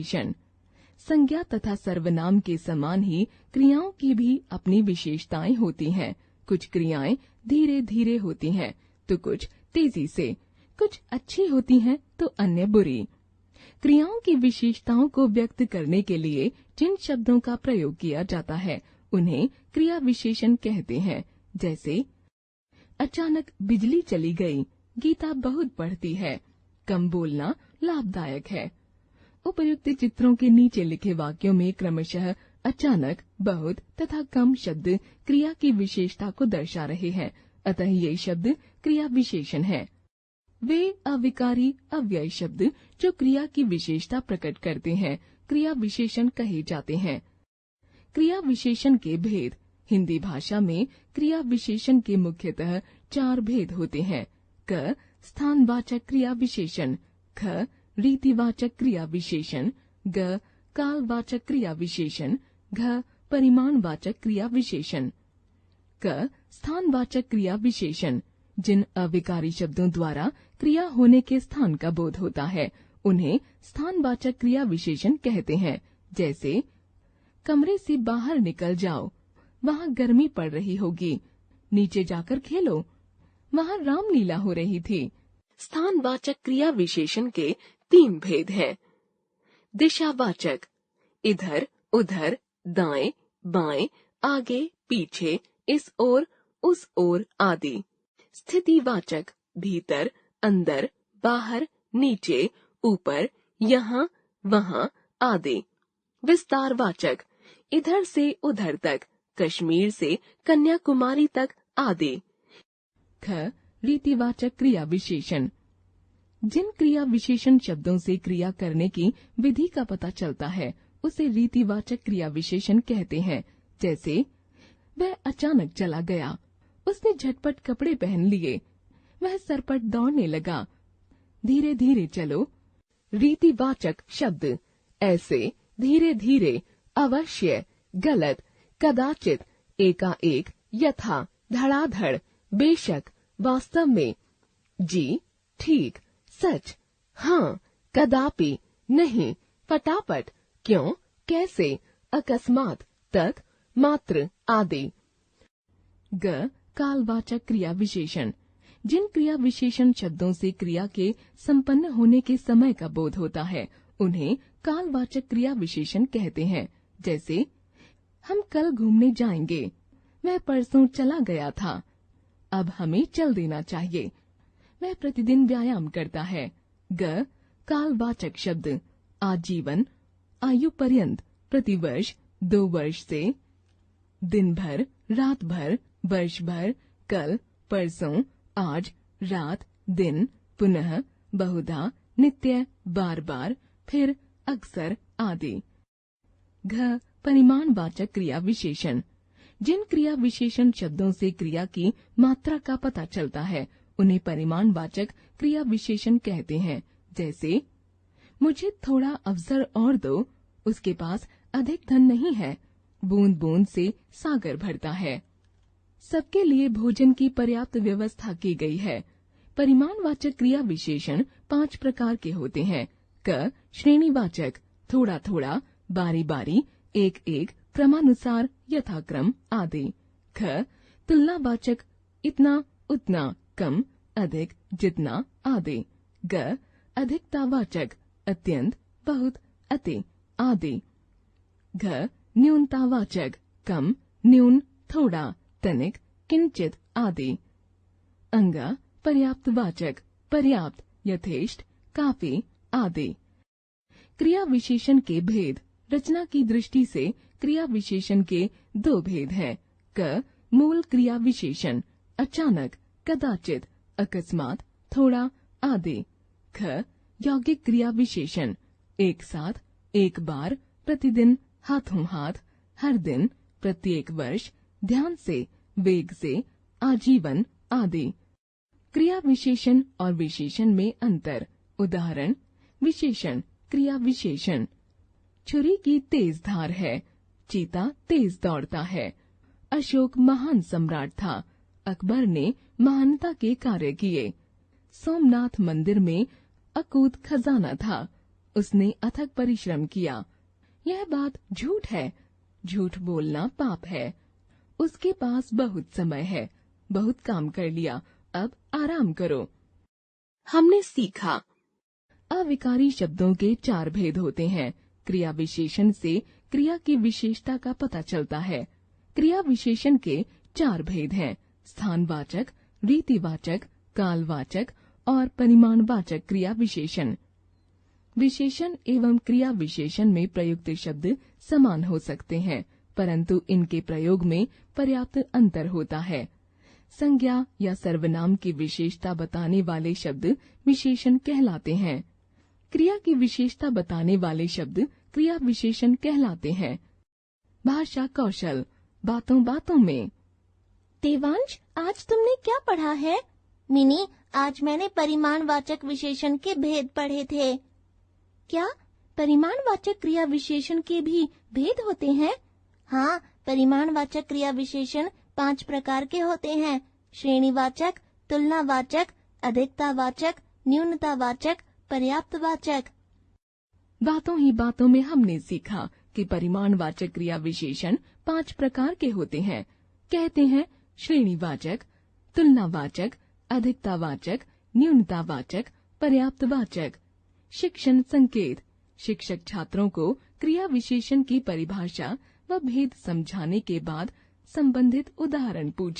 विशेषण। संज्ञा तथा सर्वनाम के समान ही क्रियाओं की भी अपनी विशेषताएं होती हैं। कुछ क्रियाएं धीरे धीरे होती हैं तो कुछ तेजी से, कुछ अच्छी होती हैं तो अन्य बुरी। क्रियाओं की विशेषताओं को व्यक्त करने के लिए जिन शब्दों का प्रयोग किया जाता है उन्हें क्रिया विशेषण कहते हैं। जैसे अचानक बिजली चली गई, गीता बहुत पढ़ती है, कम बोलना लाभदायक है। उपर्युक्त चित्रों के नीचे लिखे वाक्यों में क्रमशः अचानक, बहुत तथा कम शब्द क्रिया की विशेषता को दर्शा रहे हैं, अतः ये शब्द क्रिया विशेषण है। वे अविकारी अव्यय शब्द जो क्रिया की विशेषता प्रकट करते हैं क्रिया विशेषण कहे जाते हैं। क्रिया विशेषण के भेद। हिंदी भाषा में क्रिया विशेषण के मुख्यतः 4 भेद होते हैं। क स्थानवाचक क्रिया विशेषण, ख रीतिवाचक क्रिया विशेषण, ग कालवाचक क्रिया विशेषण, घ परिमाणवाचक क्रिया विशेषण। क स्थानवाचक क्रिया विशेषण। जिन अविकारी शब्दों द्वारा क्रिया होने के स्थान का बोध होता है उन्हें स्थानवाचक क्रिया विशेषण कहते हैं। जैसे कमरे से बाहर निकल जाओ, वहाँ गर्मी पड़ रही होगी, नीचे जाकर खेलो, वहाँ रामलीला हो रही थी। स्थानवाचक क्रिया विशेषण के 3 भेद हैं। दिशावाचक, इधर उधर, दाएं बाएं, आगे पीछे, इस ओर उस ओर आदि। स्थितिवाचक, भीतर अंदर, बाहर नीचे, ऊपर, यहाँ वहाँ आदि। विस्तारवाचक, इधर से उधर तक, कश्मीर से कन्याकुमारी तक आदि। ख रीतिवाचक क्रिया विशेषण। जिन क्रिया विशेषण शब्दों से क्रिया करने की विधि का पता चलता है उसे रीतिवाचक क्रिया विशेषण कहते हैं। जैसे वह अचानक चला गया, उसने झटपट कपड़े पहन लिए, वह सरपट दौड़ने लगा, धीरे धीरे चलो। रीतिवाचक शब्द ऐसे, धीरे धीरे, अवश्य, गलत, कदाचित, एकाएक, यथा, धड़ाधड़, बेशक, वास्तव में, जी, ठीक, सच, हाँ, कदापि, नहीं, फटाफट, क्यों, कैसे, अकस्मात, तक, मात्र आदि। ग कालवाचक क्रिया विशेषण। जिन क्रिया विशेषण शब्दों से क्रिया के संपन्न होने के समय का बोध होता है उन्हें कालवाचक क्रिया विशेषण कहते हैं। जैसे हम कल घूमने जाएंगे, वह परसों चला गया था, अब हमें चल देना चाहिए, वह प्रतिदिन व्यायाम करता है। ग कालवाचक शब्द आजीवन, आयु पर्यंत, प्रतिवर्ष, 2 वर्ष से, दिन भर, रात भर, वर्ष भर, कल, परसों, आज, रात, दिन, पुनः, बहुधा, नित्य, बार बार, फिर, अक्सर आदि। घ परिमाणवाचक क्रिया विशेषण। जिन क्रिया विशेषण शब्दों से क्रिया की मात्रा का पता चलता है उन्हें परिमाणवाचक क्रिया विशेषण कहते हैं। जैसे मुझे थोड़ा अवसर और दो, उसके पास अधिक धन नहीं है, बूंद बूंद से सागर भरता है। सबके लिए भोजन की पर्याप्त व्यवस्था की गई है। परिमाणवाचक क्रिया विशेषण 5 प्रकार के होते हैं। क श्रेणीवाचक, थोड़ा थोड़ा, बारी बारी, एक एक, क्रमानुसार, यथाक्रम आदि। ख तुलनावाचक, इतना उतना, कम अधिक, जितना आदि। ग अधिकतावाचक, अत्यंत, बहुत, अति आदि। घ न्यूनतावाचक, कम, न्यून, थोड़ा, तनिक, किंचित आदि। अंग पर्याप्तवाचक, पर्याप्त, यथेष्ट, काफी आदि। क्रिया विशेषण के भेद। रचना की दृष्टि से क्रिया विशेषण के 2 भेद हैं। क मूल क्रिया विशेषण, अचानक, कदाचित, अकस्मात, थोड़ा आदि। ख यौगिक क्रिया विशेषण, एक साथ, एक बार, प्रतिदिन, हाथों हाथ, हर दिन, प्रत्येक वर्ष, ध्यान से, वेग से, आजीवन आदि। क्रिया विशेषण और विशेषण में अंतर। उदाहरण विशेषण, क्रिया विशेषण। छुरी की तेज धार है, चीता तेज दौड़ता है। अशोक महान सम्राट था, अकबर ने महानता के कार्य किए। सोमनाथ मंदिर में अकूत खजाना था, उसने अथक परिश्रम किया। यह बात झूठ है। झूठ बोलना पाप है। उसके पास बहुत समय है, बहुत काम कर लिया, अब आराम करो। हमने सीखा, अविकारी शब्दों के 4 भेद होते हैं। क्रिया विशेषण से क्रिया की विशेषता का पता चलता है। क्रिया विशेषण के 4 भेद हैं: स्थानवाचक, रीतिवाचक, कालवाचक और परिमाणवाचक क्रिया विशेषण। विशेषण एवं क्रिया विशेषण में प्रयुक्त शब्द समान हो सकते हैं, परंतु इनके प्रयोग में पर्याप्त अंतर होता है। संज्ञा या सर्वनाम की विशेषता बताने वाले शब्द विशेषण कहलाते हैं। क्रिया की विशेषता बताने वाले शब्द क्रिया विशेषण कहलाते हैं। भाषा कौशल, बातों बातों में। देवांश, आज तुमने क्या पढ़ा है? मिनी, आज मैंने परिमाणवाचक विशेषण के भेद पढ़े थे। क्या परिमाणवाचक क्रिया विशेषण के भी भेद होते हैं? हाँ, परिमाणवाचक क्रिया विशेषण 5 प्रकार के होते हैं: श्रेणीवाचक, तुलनावाचक, अधिकतावाचक, न्यूनतावाचक, पर्याप्तवाचक। बातों ही बातों में हमने सीखा कि परिमाणवाचक क्रिया विशेषण 5 प्रकार के होते हैं। कहते हैं श्रेणीवाचक, तुलनावाचक, अधिकतावाचक, न्यूनतावाचक, पर्याप्तवाचक। शिक्षण संकेत, शिक्षक छात्रों को क्रिया विशेषण की परिभाषा व भेद समझाने के बाद संबंधित उदाहरण पूछें।